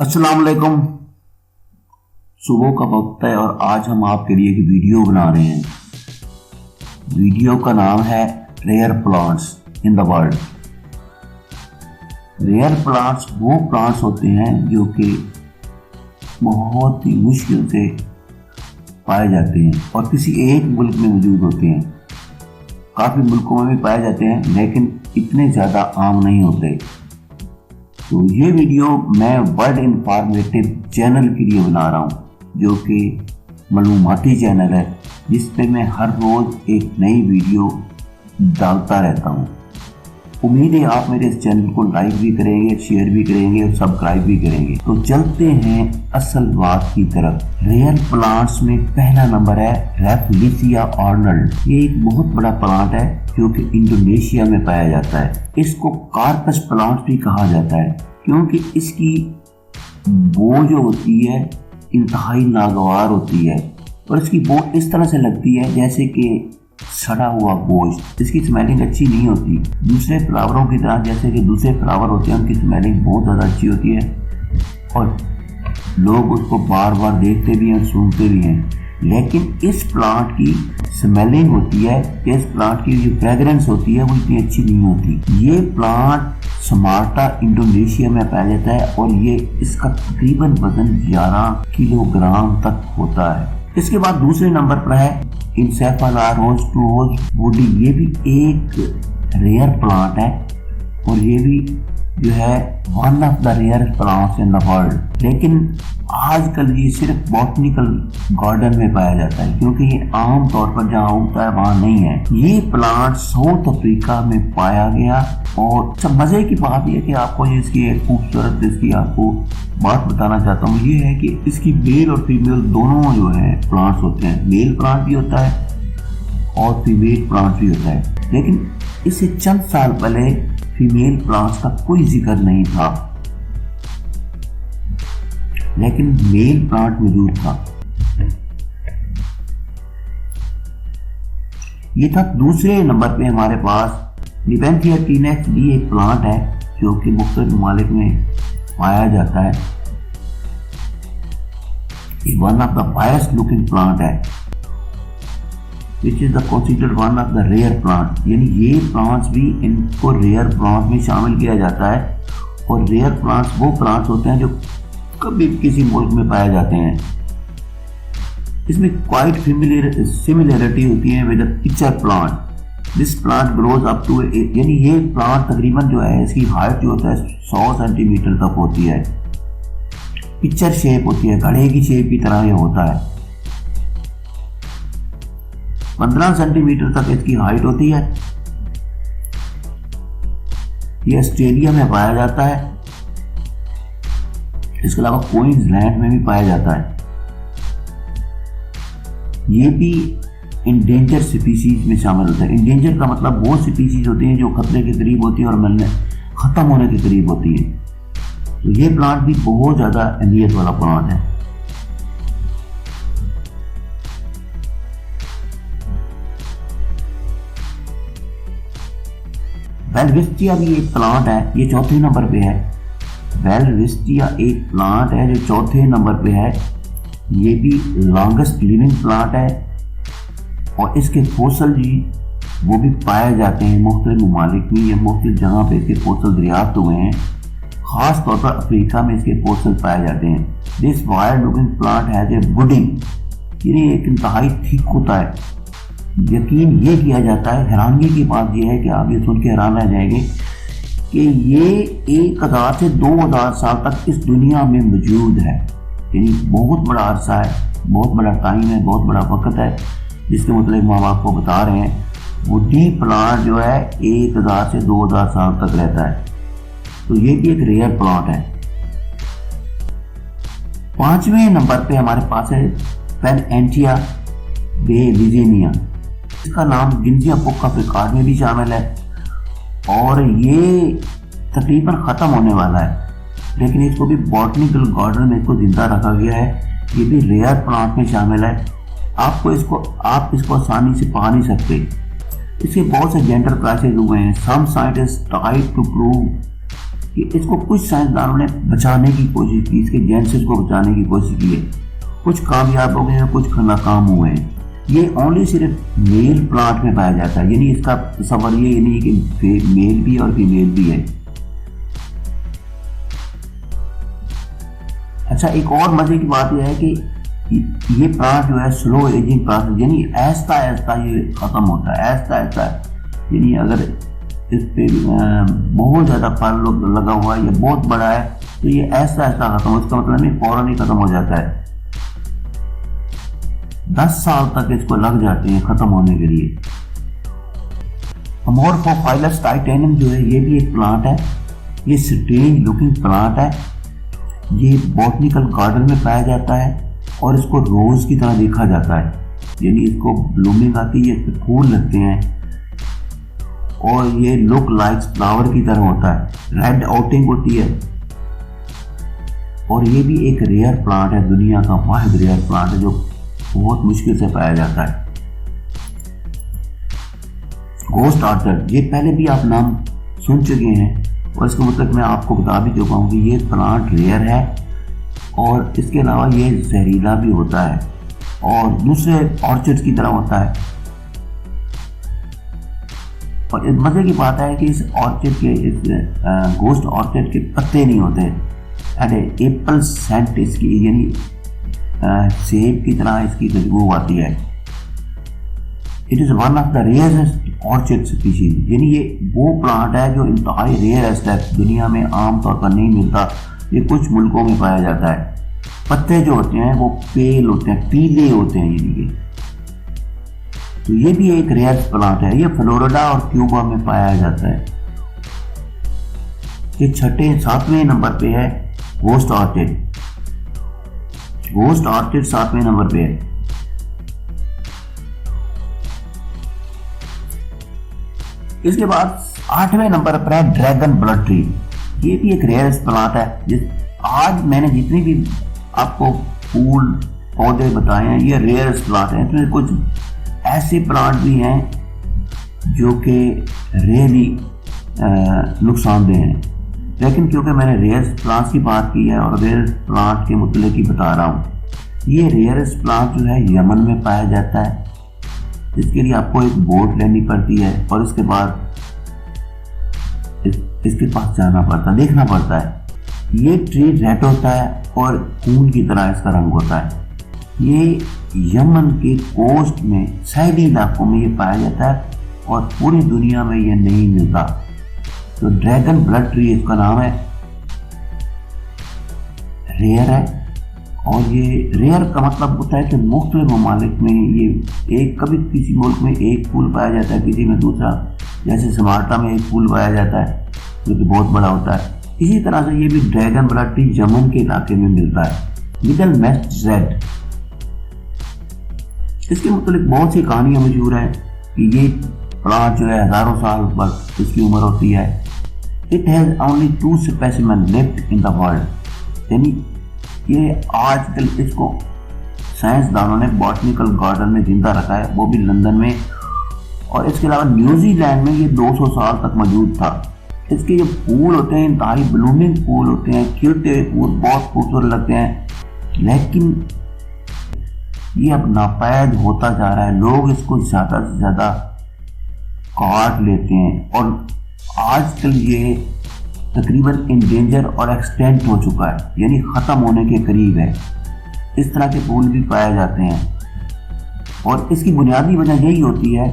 अस्सलाम वालेकुम। सुबह का वक्त है और आज हम आपके लिए एक वीडियो बना रहे हैं। वीडियो का नाम है rare plants in the world. Rare plants वो प्लांट्स होते हैं जो कि बहुत ही मुश्किल से पाए जाते हैं और किसी एक मुल्क में मौजूद होते हैं। काफ़ी मुल्कों में भी पाए जाते हैं लेकिन इतने ज़्यादा आम नहीं होते। तो ये वीडियो मैं वर्ल्ड इंफॉर्मेटिव चैनल के लिए बना रहा हूँ जो कि मालूमाती चैनल है जिस पे मैं हर रोज़ एक नई वीडियो डालता रहता हूँ। उम्मीद है आप मेरे इस चैनल को लाइक भी करेंगे, शेयर भी करेंगे और सब्सक्राइब भी करेंगे। तो चलते हैं असल बात की तरफ। रेयर प्लांट्स में पहला नंबर है रैफलेसिया आर्नल्ड। ये एक बहुत बड़ा प्लांट है जो कि इंडोनेशिया में पाया जाता है। इसको कार्पस प्लांट भी कहा जाता है क्योंकि इसकी बो जो होती है इंतहाई नागवार होती है और इसकी बो इस तरह से लगती है जैसे कि सड़ा हुआ गोश्त। इसकी स्मेलिंग अच्छी नहीं होती दूसरे फ्लावरों की तरह। जैसे कि दूसरे फ्लावर होते हैं उनकी स्मेलिंग बहुत ज़्यादा अच्छी होती है और लोग उसको बार बार देखते भी हैं, सूंघते भी हैं। लेकिन इस प्लांट की स्मेलिंग होती है, इस प्लांट की जो फ्रेगरेंस होती है वो इतनी अच्छी नहीं होती। ये प्लांट समार्टा इंडोनेशिया में पाया जाता है और ये इसका तकरीबन वजन 11 किलोग्राम तक होता है। इसके बाद दूसरे नंबर पर है इंसेफाला रोस्टोज वुडी। ये भी एक रेयर प्लांट है और ये भी जो है one of the rare plants in the world. लेकिन आजकल ये सिर्फ बॉटनिकल गार्डन में पाया जाता है क्योंकि ये आम तौर पर जहाँ उगता है वहाँ नहीं है। ये प्लांट साउथ अफ्रीका में पाया गया और सब मजे की बात यह कि आपको इसकी एक खूबसूरत इसकी आपको बात बताना चाहता हूँ। ये है कि इसकी मेल और फीमेल दोनों जो है प्लांट्स होते हैं। मेल प्लांट भी होता है और फीमेल प्लांट भी होता है। लेकिन इससे चंद साल पहले फीमेल प्लांट्स का कोई जिक्र नहीं था लेकिन मेल प्लांट मौजूद था। ये था दूसरे नंबर पे हमारे पास निपेंथिया टीनेक्स भी एक प्लांट है जो कि मुख्तलिफ ममालिक में पाया जाता है। ये one of the bizarrest looking plant है which is the considered one of the rare plant. यानी ये प्लांट्स भी इनको रेयर प्लांट में शामिल किया जाता है और रेयर प्लांट्स वो प्लांट्स होते हैं जो कभी किसी मुल्क में पाए जाते हैं। इसमें क्वाइट सिमिलरिटी होती है with the pitcher plant. This plant grows up to यानी ये प्लांट तकरीबन जो है इसकी हाइट जो होता है 100 सेंटीमीटर तक होती है। पिक्चर शेप होती है, घड़े की शेप की तरह ये होता है। 15 सेंटीमीटर तक इसकी हाइट होती है। ये ऑस्ट्रेलिया में पाया जाता है। इसके अलावा क्वींसलैंड में भी पाया जाता है। ये भी इंडेंजर स्पीशीज में शामिल होता है। इंडेंजर का मतलब वो स्पीशीज होती हैं जो खतरे के करीब होती है और मिलने खत्म होने के करीब होती है। तो ये प्लांट भी बहुत ज्यादा अहमियत वाला प्लांट है। वेलविस्टिया भी एक प्लांट है, ये चौथे नंबर पे है। वेलविस्टिया एक प्लांट है जो चौथे नंबर पे है। ये भी लॉन्गेस्ट लिविंग प्लांट है और इसके फोसल जी वो भी पाए जाते हैं मुख्तलिफ ममालिक में या मुख्तलिफ जगह पे इसके फोसल दरियाफ्त हुए हैं। खास तौर पर अफ्रीका में इसके फोसल पाए जाते हैं। This wild looking plant has a wooden, यानी एक इंतहाई थिक होता है। यकीन ये किया जाता है, हैरानगी की बात यह है कि आप ये सुन के हैरान रह जाएंगे कि ये 1000 से 2000 साल तक इस दुनिया में मौजूद है। यानी बहुत बड़ा अरसा है, बहुत बड़ा टाइम है, बहुत बड़ा वक्त है जिसके मतलब हम आपको बता रहे हैं। वुडी प्लांट जो है 1000 से 2000 साल तक रहता है। तो ये भी एक रेयर प्लांट है। 5वें नंबर पे हमारे पास है पेनएंटिया बेलिजेनिया। इसका नाम गिनजिया बुक ऑफ रिकॉर्ड में भी शामिल है और ये तकरीबन ख़त्म होने वाला है लेकिन इसको भी बॉटनिकल गार्डन में इसको जिंदा रखा गया है। ये भी रेयर प्लांट में शामिल है। आप इसको आसानी से पा नहीं सकते। इसके बहुत से जेंडर क्लासेस हुए हैं। Some scientists try to prove कि इसको कुछ साइंसदानों ने बचाने की कोशिश की, इसके जेनेसिस को बचाने की कोशिश की है। कुछ कामयाब हो गए हैं, कुछ नाकाम हुए हैं। ये ओनली सिर्फ मेल प्लांट में पाया जाता है, यानी इसका सवाल ये नहीं है कि मेल भी और फीमेल भी है। अच्छा, एक और मजे की बात यह है कि ये प्लांट जो है स्लो एजिंग प्लांट, यानी ऐसा ऐसा ये खत्म होता है, ऐसा ऐसा। यानी अगर इस पे बहुत ज़्यादा फल लगा हुआ है, ये बहुत बड़ा है, तो ये ऐसा ऐसा खत्म, इसका मतलब नहीं फौरन ही खत्म हो जाता है। 10 साल तक इसको लग जाते हैं खत्म होने के लिए। अमोर्फोफाइलस टाइटेनियम जो है ये भी एक प्लांट है। ये स्ट्रेंज लुकिंग प्लांट है। ये बॉटनिकल गार्डन में पाया जाता है और इसको रोज की तरह देखा जाता है, यानी इसको ब्लूमिंग आती है, इसके फूल लगते हैं और ये लुक लाइक फ्लावर की तरह होता है, रेड आउटिंग होती है। और ये भी एक रेयर प्लांट है, दुनिया का वाहिद रेयर प्लांट है जो बहुत मुश्किल से पाया जाता है। घोस्ट ऑर्चिड, ये पहले भी आप नाम सुन चुके हैं और इसका मतलब मैं आपको बता भी चुका हूँ कि ये प्लांट रेयर है और इसके अलावा ये जहरीला भी होता है और दूसरे ऑर्चिड्स की तरह होता है। और इस मजे की बात है कि इस ऑर्चिड के, इस घोस्ट ऑर्चिड के पत्ते नहीं होते, एप्पल सेंट इसकी, यानी सेब की तरह इसकी खुशबू आती है। It is one of the rarest orchid species, यानी ये वो प्लांट है जो इंतहाई रेयरेस्ट है, दुनिया में आमतौर पर नहीं मिलता, ये कुछ मुल्कों में पाया जाता है। पत्ते जो होते हैं वो पेल होते हैं, पीले होते हैं, यानी कि तो ये भी एक रेयर प्लांट है। ये फ्लोरिडा और क्यूबा में पाया जाता है। ये 7वें नंबर पे है घोस्ट ऑर्चिड। घोस्ट ऑर्चिड 7वें नंबर पे है। इसके बाद 8वें नंबर पर है ड्रैगन ब्लड ट्री। ये भी एक रेयर प्लांट है। आज मैंने जितनी भी आपको फूल पौधे बताए हैं ये रेयर प्लांट हैं। इसमें कुछ ऐसे प्लांट भी हैं जो कि रियली नुकसानदेह हैं, लेकिन क्योंकि मैंने रेयर प्लांट्स की बात की है और रेयर प्लांट के मुतल्लिक़ ही बता रहा हूँ। ये रेयर प्लांट जो है यमन में पाया जाता है। इसके लिए आपको एक बोट लेनी पड़ती है और इसके बाद इसके पास जाना पड़ता है, देखना पड़ता है। ये ट्री रेड होता है और खून की तरह इसका रंग होता है। ये यमन के कोस्ट में साहिली इलाकों में ये पाया जाता है और पूरी दुनिया में ये नहीं मिलता। तो ड्रैगन ब्लड ट्री इसका नाम है, रेयर है। और ये रेयर का मतलब होता है कि मुख्तलिफ ममालिक में ये कभी किसी मुल्क में एक फूल पाया जाता है, किसी में दूसरा, जैसे समाल्टा में एक फूल पाया जाता है जो कि बहुत बड़ा होता है। इसी तरह से ये भी ड्रैगन ब्लड ट्री यमन के इलाके में मिलता है। मिडल वेस्ट रेड, इसके मुताबिक बहुत सी कहानियां मशहूर है कि ये प्लांट जो है हजारों साल पर इसकी उम्र होती है। It has only 2 specimen lived in the world, यानी ये आजकल इसको साइंसदानों ने बॉटनिकल गार्डन में जिंदा रखा है, वो भी लंदन में। और इसके अलावा न्यूजीलैंड में ये 200 साल तक मौजूद था। इसके जो फूल होते हैं इंतहाई ब्लूमिंग फूल होते हैं, खिलते हुए फूल बहुत खूबसूरत लगते हैं, लेकिन ये अब नापायद होता जा रहा है। लोग इसको ज़्यादा से ज़्यादा काट लेते हैं और आजकल ये तकरीबन इंडेंजर और एक्सटेंट हो चुका है, यानी ख़त्म होने के करीब है। इस तरह के फूल भी पाए जाते हैं और इसकी बुनियादी वजह यही होती है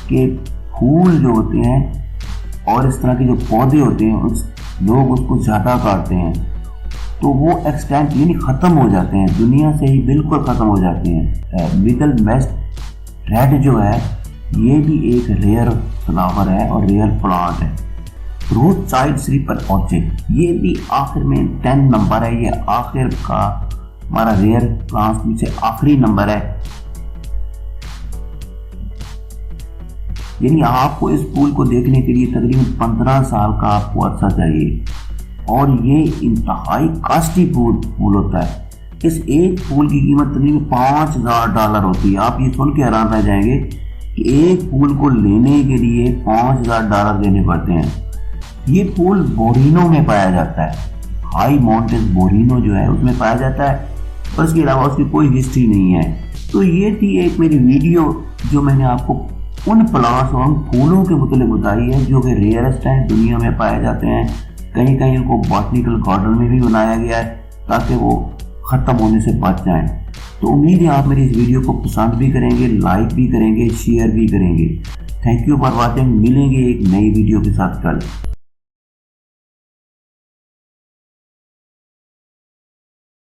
कि फूल जो होते हैं और इस तरह के जो पौधे होते हैं लोग उसको ज़्यादा काटते हैं, तो वो एक्सटेंट यानी ख़त्म हो जाते हैं, दुनिया से ही बिल्कुल ख़त्म हो जाते हैं। मिडल वेस्ट रेड जो है ये भी एक रेयर फ्लावर है और रेयर प्लांट है। रोथसाइड स्लीपर ऑर्चिड, ये भी आखिर में 10 नंबर है। ये आखिर का हमारा रेयर प्लांट्स में से आखिरी नंबर है, यानी आपको इस फूल को देखने के लिए तकरीबन 15 साल का आपको अर्सा चाहिए और ये इंतहाई कॉस्टली फूल होता है। इस एक फूल की कीमत तकरीबन $5000 होती है। आप ये सुन के हैरान रह जाएंगे कि एक फूल को लेने के लिए $5000 देने पड़ते हैं। ये फूल बोरिनो में पाया जाता है, हाई माउंटेन बोरिनो जो है उसमें पाया जाता है, और इसके अलावा उसकी कोई हिस्ट्री नहीं है। तो ये थी एक मेरी वीडियो जो मैंने आपको उन प्लांट्स और फूलों के मुताबिक बताई है जो कि रेयरेस्ट हैं, दुनिया में पाए जाते हैं। कहीं कहीं उनको बॉटनिकल गार्डन में भी बनाया गया है ताकि वो ख़त्म होने से बच जाएं। तो उम्मीद है आप मेरी इस वीडियो को पसंद भी करेंगे, लाइक भी करेंगे, शेयर भी करेंगे। Thank you for watching. मिलेंगे एक नई वीडियो के साथ कल।